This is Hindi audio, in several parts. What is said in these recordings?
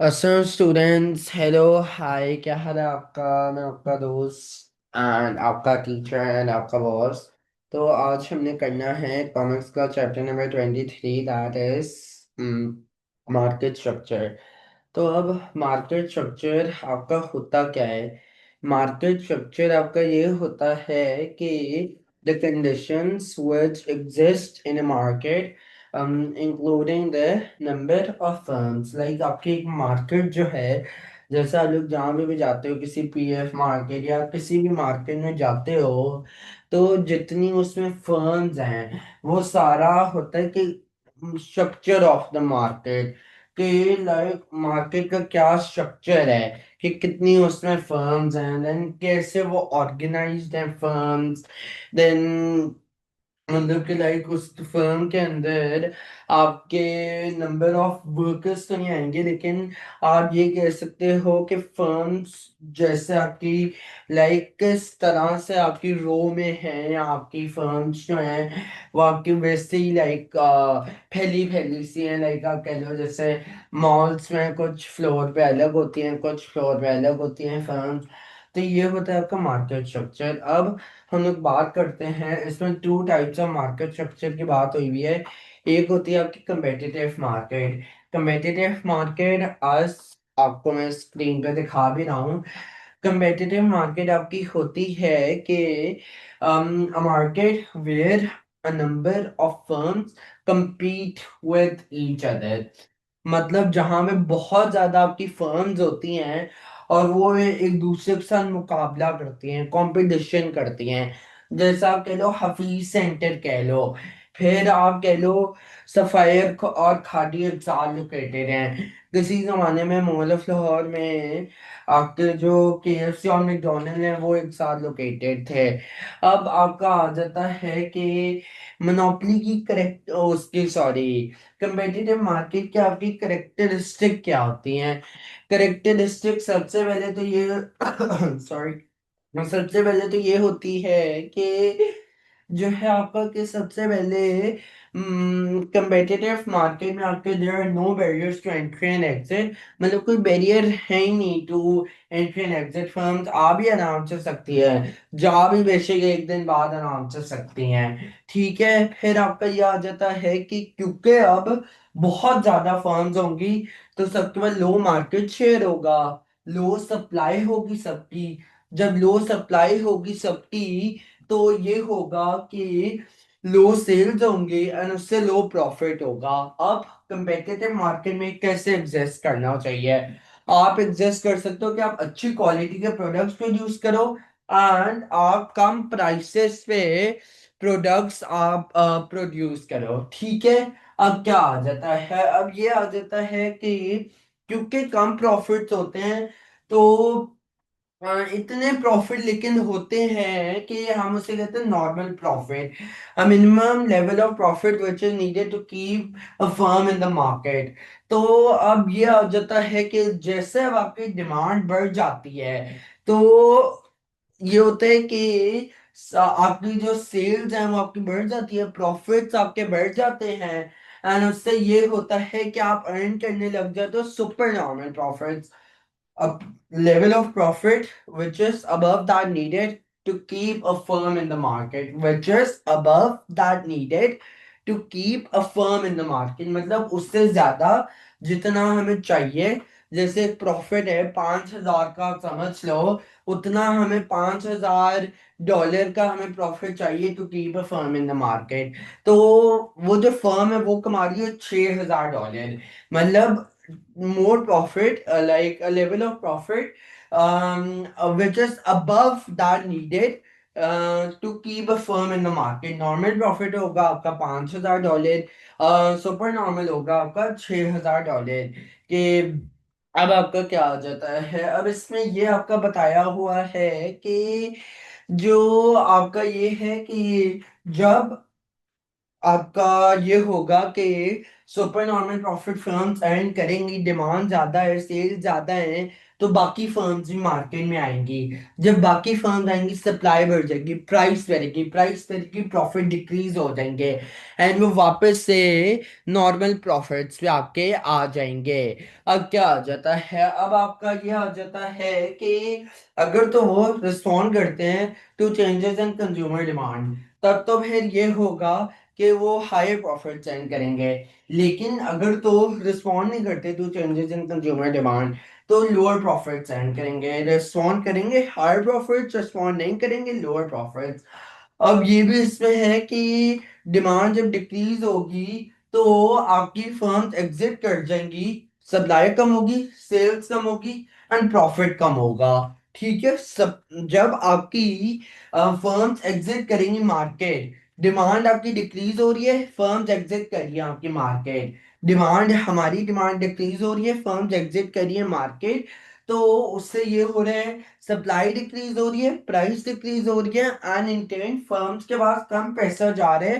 असलम स्टूडेंट्स, हेलो हाय, क्या हाल है आपका। मैं आपका दोस्त एंड आपका टीचर एंड आपका बॉस। तो आज हमने करना है कॉमिक्स का chapter number 23, that is market structure. तो अब मार्केट स्ट्रक्चर आपका होता क्या है। मार्केट स्ट्रक्चर आपका ये होता है कि the conditions which exist in a market, including the number of firms. Like आपकी एक मार्केट जो है, जैसे आप लोग जहाँ भी जाते हो, किसी पीएफ मार्केट या किसी भी मार्केट में जाते हो, तो जितनी उसमें फर्म्स हैं वो सारा होता है कि स्ट्रक्चर ऑफ द मार्केट, कि लाइक मार्केट का क्या स्ट्रक्चर है, कि कितनी उसमें फर्म्स हैं, देन कैसे वो ऑर्गेनाइज्ड हैं फर्म्स। देन मतलब कि लाइक उस फर्म के अंदर आपके नंबर ऑफ वर्कर्स तो नहीं आएंगे, लेकिन आप ये कह सकते हो कि फर्म्स जैसे आपकी लाइक किस तरह से आपकी रो में है, या आपकी फर्म्स जो हैं वो आपकी वैसे ही लाइक फैली फैली सी हैं। लाइक आप कह लो जैसे मॉल्स में कुछ फ्लोर पे अलग होती हैं, कुछ फ्लोर पे अलग होती हैं फर्म्स। तो ये होता है आपका मार्केट स्ट्रक्चर। अब हम लोग बात करते हैं, इसमें two types of market structure की बात हुई हुई है। एक होती है आपकी कम्पिटिटिव मार्केट। कम्पिटिटिव मार्केट आज आपको मैं स्क्रीन पे दिखा भी रहा हूँ। कम्पिटिटिव मार्केट आपकी होती है कि a market where a number of firms compete with each other। मतलब जहां में बहुत ज्यादा आपकी फर्म्स होती हैं और वो एक दूसरे के साथ मुकाबला करती हैं, कंपटीशन करती हैं। जैसा आप कह लो हफीज सेंटर कह लो, फिर आप कह लो सफायर और खादी अफजाल लोकेटेड हैं। किसी जमाने में मॉल ऑफ लाहौर में आपके जो केएफसी और मैकडोनल्ड हैं वो एक साथ लोकेटेड थे। अब आपका आ जाता है कि मोनोपोली की करेक्ट उसकी सॉरी कंपेटिटिव मार्केट की आपकी करेक्टरिस्टिक क्या होती हैं। करेक्टरिस्टिक सबसे पहले तो ये सॉरी सबसे पहले तो ये होती है कि जो है आपका कि सबसे पहले कंपेटिटिव मार्केट में आपके there are no barriers to entry and exit. मतलब कोई बैरियर है ही नहीं to entry and exit. Firms आ भी आराम से सकती है, जा भी बेशक एक दिन बाद आराम से सकती हैं। ठीक है, फिर आपका ये आ जाता है कि क्योंकि अब बहुत ज्यादा फर्म्स होंगी तो सबके पास लो मार्केट शेयर होगा, लो सप्लाई होगी सबकी। जब लो सप्लाई होगी सबकी तो ये होगा कि लो सेल्स होंगे एंड उससे लो प्रॉफिट होगा। अब कंपेटिटिव मार्केट में कैसे एग्जिस्ट करना चाहिए। आप एग्जिस्ट कर सकते हो कि आप अच्छी क्वालिटी के प्रोडक्ट्स प्रोड्यूस करो एंड आप कम प्राइसेस पे प्रोडक्ट्स आप प्रोड्यूस करो। ठीक है, अब क्या आ जाता है, अब ये आ जाता है कि क्योंकि कम प्रॉफिट्स होते हैं तो इतने प्रॉफिट लेकिन होते हैं कि हम उसे कहते हैं normal profit, a minimum level of profit which is needed to keep a firm in the market. तो अब ये आ जाता है कि जैसे अब आपकी डिमांड बढ़ जाती है तो ये होता है कि आपकी जो सेल्स हैं वो आपकी बढ़ जाती है, प्रॉफिट्स आपके बढ़ जाते हैं एंड उससे ये होता है कि आप अर्न करने लग जाते हो super normal profits, a level of profit which is above that needed to keep a firm in the market, which is above that needed to keep a firm in the market। मतलब उससे ज्यादा जितना हमें चाहिए। जैसे प्रॉफिट है 5,000 का, आप समझ लो उतना हमें $5,000 का हमें प्रॉफिट चाहिए to keep a firm in the market. तो वो जो फर्म है वो कमा रही है $6,000। मतलब more profit, like a level of profit which is above that needed to keep a firm in the market। Normal profit होगा आपका $5,000, सुपर नॉर्मल होगा आपका $6,000 के। अब आपका क्या आ जाता है, अब इसमें ये आपका बताया हुआ है कि जो आपका ये है कि जब आपका ये होगा कि super normal profit firms earn करेंगी, डिमांड ज्यादा है, सेल ज्यादा है, तो बाकी फर्म्स भी मार्केट में आएंगी। जब बाकी फर्म्स आएंगी सप्लाई बढ़ जाएगी, प्राइस बढ़ेगी, प्रॉफिट डिक्रीज हो जाएंगे, एंड वो वापस से नॉर्मल प्रॉफिट्स पे आपके आ जाएंगे। अब क्या आ जाता है, अब आपका ये आ जाता है कि अगर तो वो रिस्पॉन्ड करते हैं to changes in consumer demand, तब तो फिर ये होगा कि वो हायर प्रॉफिट अर्न करेंगे। लेकिन अगर तो रिस्पॉन्ड नहीं करते to changes in consumer demand, तो लोअर प्रॉफिट्स अर्न करेंगे। रिस्पॉन्ड करेंगे हायर प्रॉफिट्स, रिस्पॉन्ड नहीं करेंगे लोअर प्रॉफिट्स। अब ये भी इसमें है कि डिमांड जब डिक्रीज होगी तो आपकी फर्म्स एग्जिट कर जाएंगी, सप्लाई कम होगी, सेल्स कम होगी, एंड प्रॉफिट कम होगा। ठीक है, सब जब आपकी फर्म्स एग्जिट करेंगी मार्केट, डिमांड आपकी डिक्रीज हो रही है, फर्म्स एग्जिट कर रही है आपकी मार्केट, हमारी डिमांड डिक्रीज हो रही है, फर्म्स एग्जिट कर रही है मार्केट, तो उससे ये हो रहा है सप्लाई डिक्रीज हो रही है, प्राइस डिक्रीज हो रही है, एंड इन टर्न फर्म्स के पास कम पैसा जा रहा है,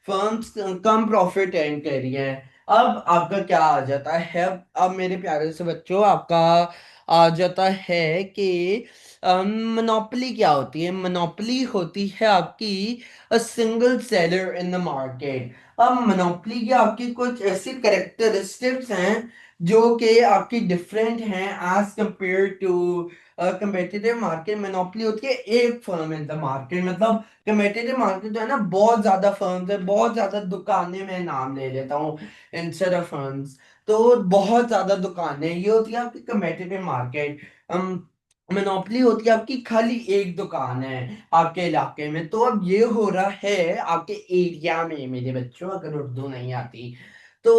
फर्म्स कम प्रॉफिट अर्न कर रही है। अब आपका क्या आ जाता है, अब मेरे प्यारे से बच्चों आपका आ जाता है कि मोनोपोली क्या होती है। मोनोपोली होती है आपकी a single seller in the market. अब मोनोपोली की आपकी कुछ ऐसी करेक्टरिस्टिक्स हैं जो कि आपकी डिफरेंट हैं as compare to competitive market. Monopoly होती है एक फर्म इन द मार्केट, मतलब कम्पिटिटिव मार्केट जो है ना, बहुत ज्यादा फर्म्स है, बहुत ज्यादा दुकानें, मैं नाम ले लेता हूँ इंस्टेड ऑफ फर्म्स, तो बहुत ज्यादा दुकानें, ये होती है आपकी कम्पिटिटिव मार्केट। मोनोपोली होती है आपकी खाली एक दुकान है आपके इलाके में। तो अब ये हो रहा है आपके एरिया में मेरे बच्चों, अगर उर्दू नहीं आती तो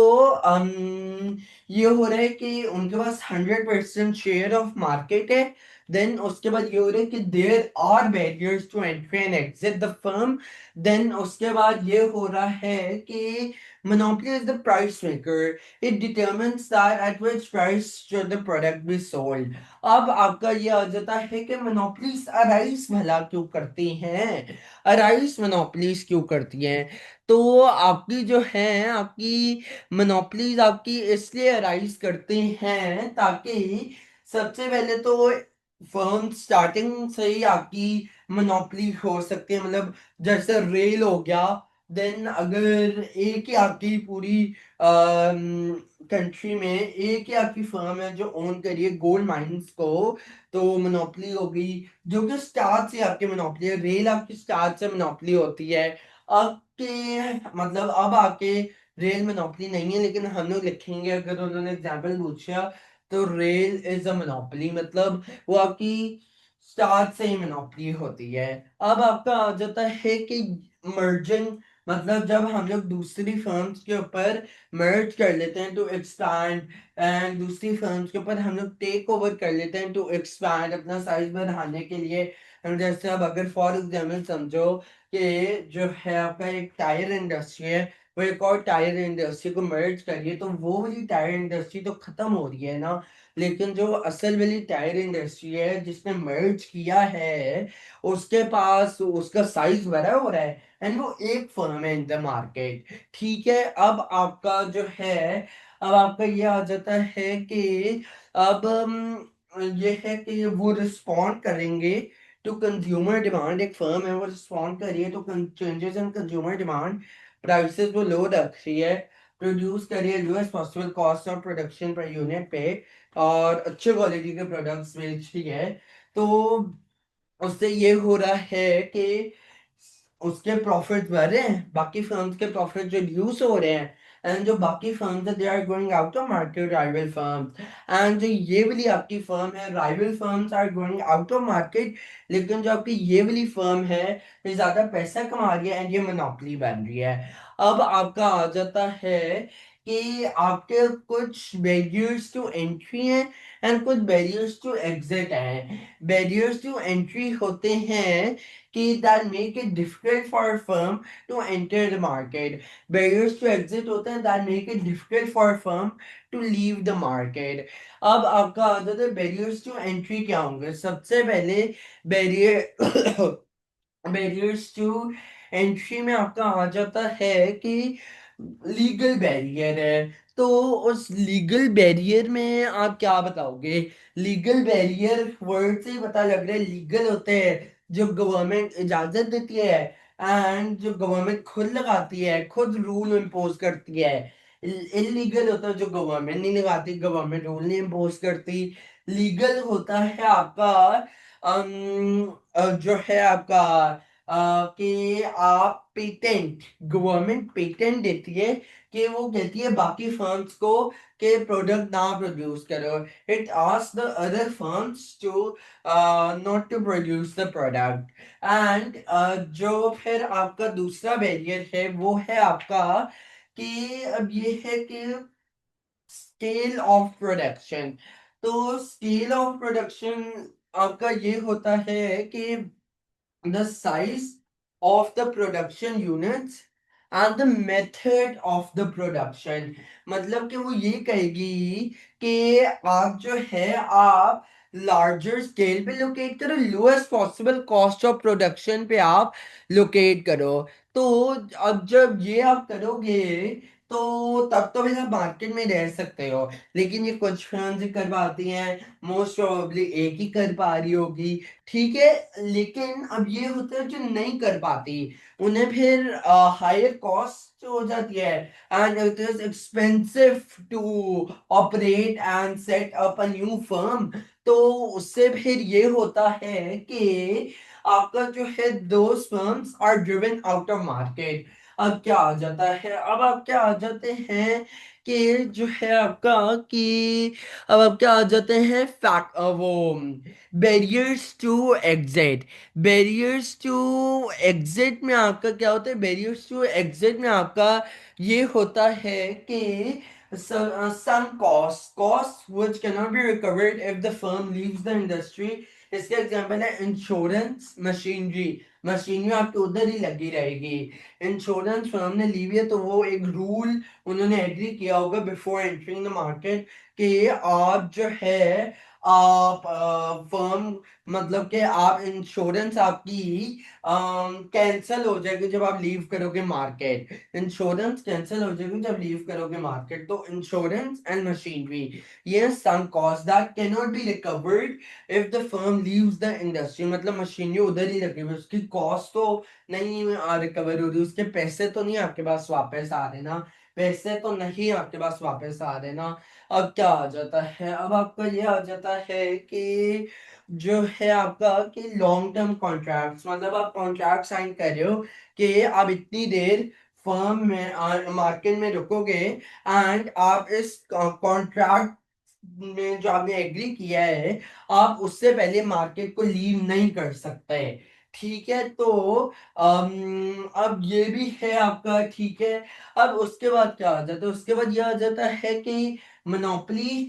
ये हो रहा है कि उनके पास 100% शेयर ऑफ मार्केट है। देन उसके बाद ये हो रहा है कि there are barriers to entry and exit the firm. Then उसके बाद ये हो रहा है कि monopoly is the price maker. It determines that at which price should the product be sold. अब आपका ये आ जाता है कि मोनोपलीज अराइज भला क्यों करती हैं, अराइज मोनोपलीज क्यों करती हैं। तो आपकी जो है आपकी मोनोपलीज आपकी इसलिए अराइज करते हैं ताकि सबसे पहले तो फर्म स्टार्टिंग से ही आपकी मोनोपली हो सकती है, मतलब जैसे रेल हो गया। देन अगर एक ही आपकी पूरी कंट्री में एक ही आपकी फर्म है जो ओन करिए गोल्ड माइंस को, तो मोनोपोली हो गई, जो कि स्टार्ट से आपकी मोनोपोली है। रेल आपकी स्टार्ट से मोनोपोली होती है आपके, मतलब अब आपके रेल मोनोपोली नहीं है, लेकिन हम लोग लिखेंगे अगर उन्होंने एग्जाम्पल पूछा तो रेल इज अ मोनोपोली, मतलब वो आपकी स्टार्ट से ही मोनोपोली होती है। अब आपका आ जाता है कि मर्जिंग, मतलब जब हम लोग दूसरी फर्म्स के ऊपर मर्ज कर लेते हैं टू एक्सपैंड, एंड दूसरी फर्म्स के ऊपर हम लोग टेक ओवर कर लेते हैं टू एक्सपैंड अपना साइज बढ़ाने के लिए। जैसे अब अगर फॉर एग्जाम्पल समझो कि जो है आपका एक टायर इंडस्ट्री है, वो एक और टायर इंडस्ट्री को मर्ज करिए, तो वो वाली टायर इंडस्ट्री तो खत्म हो रही है ना, लेकिन जो असल वाली टायर इंडस्ट्री है जिसने मर्ज किया है, उसके पास उसका साइज बड़ा हो रहा है, एंड वो एक फर्म है इन द मार्केट। ठीक है, अब आपका जो है, अब आपका ये आ जाता है कि अब ये है कि वो रिस्पॉन्ड करेंगे टू कंज्यूमर डिमांड। एक फर्म है वो रिस्पॉन्ड कर रही है तो changes in consumer demand, prices वो लो रख रही है, प्रोड्यूस कर रही है lowest possible cost of production per unit पे, और अच्छे क्वालिटी के प्रोडक्ट्स बेच रही है। तो उससे ये हो रहा है कि उसके प्रॉफिट बढ़ रहे हैं, बाकी फर्म्स के प्रॉफिट रिड्यूस हो रहे हैं, एंड जो बाकी फर्म्स है they are going out of market, rival firms. And जो ये वाली आपकी फर्म है, rival firms are going out of market, लेकिन जो आपकी ये वाली फर्म है ये ज्यादा पैसा कमा रही है एंड ये मोनोपोली बन रही है। अब आपका आ जाता है कि आपके कुछ बैरियर्स टू एंट्री हैं एंड कुछ बैरियर्स टू एग्जिट हैं। बैरियर्स टू एंट्री होते हैं कि that make it difficult for a firm to enter the market. Barriers to exit होते हैं that make it difficult for a firm to leave the market. अब आपका आ जाता है barriers to entry क्या होंगे। सबसे पहले बैरियर बैरियर्स टू एंट्री में आपका आ जाता है कि लीगल बैरियर है। तो उस लीगल बैरियर में आप क्या बताओगे? लीगल बैरियर वर्ड से ही पता लग रहा है, लीगल होते हैं जो गवर्नमेंट इजाजत देती है, एंड जो गवर्नमेंट खुद लगाती है, खुद रूल इम्पोज करती है। इलीगल होता है जो गवर्नमेंट नहीं लगाती, गवर्नमेंट रूल नहीं इम्पोज करती। लीगल होता है आपका जो है आपका कि आप पेटेंट, गवर्नमेंट पेटेंट देती है कि वो कहती है बाकी फर्म्स को कि प्रोडक्ट ना प्रोड्यूस करो। It ask the other firms to not to produce the product. And जो फिर आपका दूसरा बैरियर है वो है आपका कि अब ये है कि स्केल ऑफ प्रोडक्शन। तो स्केल ऑफ प्रोडक्शन आपका ये होता है कि the size of the production units and the method of the production। मतलब कि वो ये कहेगी कि आप जो है आप लार्जर स्केल पे लोकेट करो, lowest possible cost of production पे आप लोकेट करो। तो अब जब ये आप करोगे तो तब तो फिर आप मार्केट में रह सकते हो। लेकिन ये कुछ फर्म्स ही कर पाती हैं, मोस्ट प्रोबेबली एक ही कर पा रही होगी, ठीक है। लेकिन अब ये होता है जो नहीं कर पाती, उन्हें फिर हायर कॉस्ट हो जाती है, and it is expensive to operate and set up a new firm. तो उससे फिर ये होता है कि आपका जो है those firms are driven out of market. अब क्या आ जाता है, अब आप क्या आ जाते हैं कि जो है आपका कि अब आप क्या आ जाते हैं फैक्ट वो barriers to exit. Barriers to exit में आपका क्या होता है? बैरियर्स टू एग्जिट में आपका ये होता है कि some costs which cannot be recovered if the firm leaves the industry। इसका एग्जांपल है इंश्योरेंस, मशीनरी। मशीनरी आपकी उधर ही लगी रहेगी। इंश्योरेंस फर्म ने ली हुई है तो वो एक रूल उन्होंने एग्री किया होगा बिफोर एंटरिंग द मार्केट कि आप जो है आप फर्म, मतलब कि आप इंश्योरेंस आपकी कैंसल हो जाएगी जब आप लीव करोगे मार्केट। इंश्योरेंस कैंसिल हो जाएगी जब लीव करोगे मार्केट। तो इंश्योरेंस एंड मशीनरी, ये some cost that can not be recovered if the firm leaves the industry. मतलब मशीनरी उधर ही रखी हुई, उसकी कॉस्ट तो नहीं रिकवर हो रही, उसके पैसे तो नहीं आपके पास वापस आ रहे ना, पैसे तो नहीं आपके पास वापस आ रहे ना। अब क्या आ जाता है, अब आपका ये आ जाता है कि जो है आपका कि लॉन्ग टर्म कॉन्ट्रैक्ट्स, मतलब आप कॉन्ट्रैक्ट साइन कर रहे हो कि आप इतनी देर फर्म में मार्केट में रुकोगे, एंड आप इस कॉन्ट्रैक्ट में जो आपने एग्री किया है आप उससे पहले मार्केट को लीव नहीं कर सकते। ठीक है, तो अब ये भी है आपका, ठीक है। अब उसके बाद क्या आ जाता है? उसके बाद यह आ जाता है कि मोनोपोली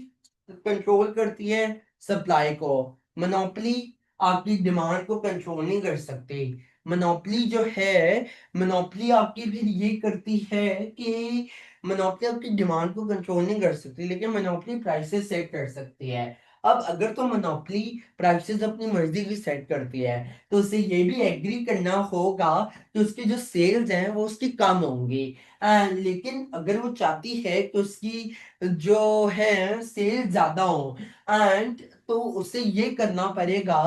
कंट्रोल करती है सप्लाई को। मोनोपोली आपकी डिमांड को कंट्रोल नहीं कर सकती। मोनोपोली जो है, मोनोपोली आपकी फिर ये करती है कि मोनोपोली आपकी डिमांड को कंट्रोल नहीं कर सकती, लेकिन मोनोपोली प्राइसेस सेट कर सकती है। अब अगर तो मोनोपोली प्राइसेस अपनी मर्जी की सेट करती है तो उसे ये भी एग्री करना होगा कि उसकी जो सेल्स हैं वो उसकी कम होंगी। लेकिन अगर वो चाहती है कि उसकी जो है सेल ज्यादा हो, एंड तो उसे ये करना पड़ेगा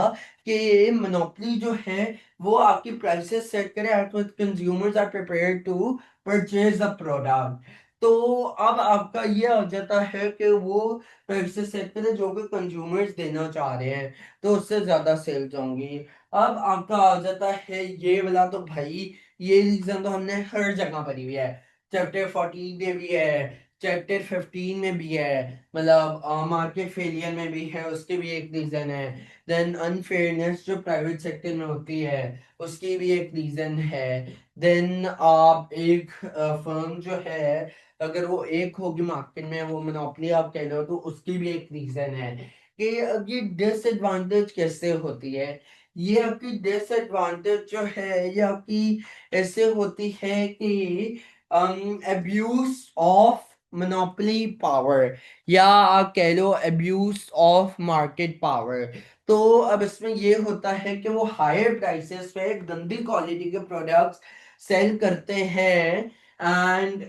कि मोनोपोली जो है वो आपकी प्राइसेस सेट करे at which consumers are prepared to purchase the product. तो अब आपका ये आ जाता है कि वो प्राइसेस सेट करे जो कि कंज्यूमर्स देना चाह रहे हैं, तो उससे ज्यादा सेल्स होंगी। अब आपका आ जाता है ये वाला, तो भाई ये रीजन तो हमने हर जगह पढ़ी हुई है। चैप्टर 14 में भी है, चैप्टर 15 में भी है, मतलब मार्केट फेलियर में भी है, उसके भी एक रीजन है। देन अनफेयरनेस जो प्राइवेट सेक्टर में होती है उसकी भी एक रीजन है। देन आप एक फर्म जो है अगर वो एक होगी मार्केट में, वो मोनोपोली आप कह रहे हो, तो उसकी भी एक रीजन है। कि अब ये डिसएडवांटेज कैसे होती है? ये आपकी डिसएडवांटेज जो है ये आपकी ऐसे होती है कि अब्यूज ऑफ मोनोपोली पावर, या आप कह लो अब्यूज ऑफ मार्केट पावर। तो अब इसमें ये होता है कि वो हायर प्राइसेस पे गंदी क्वालिटी के प्रोडक्ट्स सेल करते हैं एंड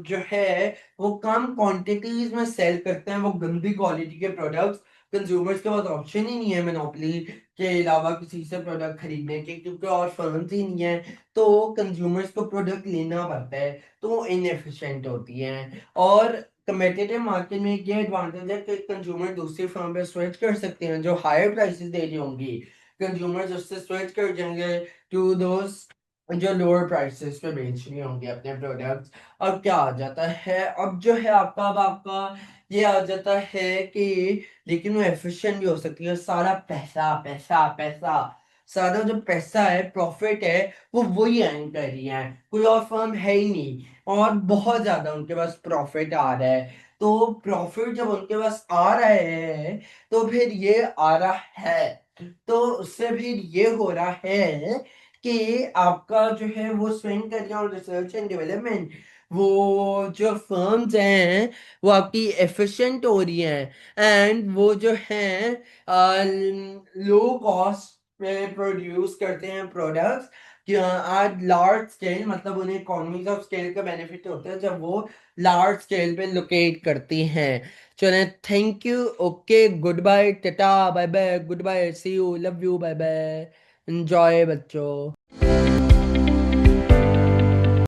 जो है वो कम क्वांटिटीज में सेल करते हैं वो गंदी क्वालिटी के प्रोडक्ट्स। कंज्यूमर्स के पास ऑप्शन ही नहीं है मोनोपोली के अलावा किसी से प्रोडक्ट खरीदने के, क्योंकि और फर्म्स ही नहीं है, तो कंज्यूमर्स को प्रोडक्ट लेना पड़ता है, तो वो इनएफिशिएंट होती है। और कम्पिटिटिव मार्केट में ये एडवांटेज है कि कंज्यूमर दूसरी फर्म पे स्विच कर सकते हैं जो हायर प्राइसेस दे रही होंगी, कंज्यूमर्स उससे स्विच कर जाएंगे टू दोस जो लोअर प्राइसेस पे बेच रही होंगी अपने प्रोडक्ट्स। अब क्या आ जाता है, अब जो है आपका, अब आपका ये आ जाता है कि लेकिन वो एफिशिएंट भी हो सकती है। सारा पैसा पैसा पैसा, सारा जो पैसा है, प्रॉफिट है, वो वही अर्न कर रही है, कोई और फर्म है ही नहीं, और बहुत ज्यादा उनके पास प्रॉफिट आ रहा है। तो प्रॉफिट जब उनके पास आ रहा है, तो फिर ये आ रहा है, तो उससे फिर ये हो रहा है कि आपका जो है वो स्विंग कर रहा है रिसर्च एंड डेवलपमेंट, वो जो फर्म्स हैं वो आपकी एफिशिएंट हो रही हैं, एंड वो जो हैं लो कॉस्ट पे प्रोड्यूस करते हैं प्रोडक्ट्स। आज लार्ज स्केल, मतलब उन्हें इकोनॉमीज ऑफ स्केल का बेनिफिट होता है जब वो लार्ज स्केल पे लोकेट करती हैं। चलें, thank you, okay, goodbye, ta ta, bye bye, goodbye, see you, love you, bye bye, enjoy बच्चों।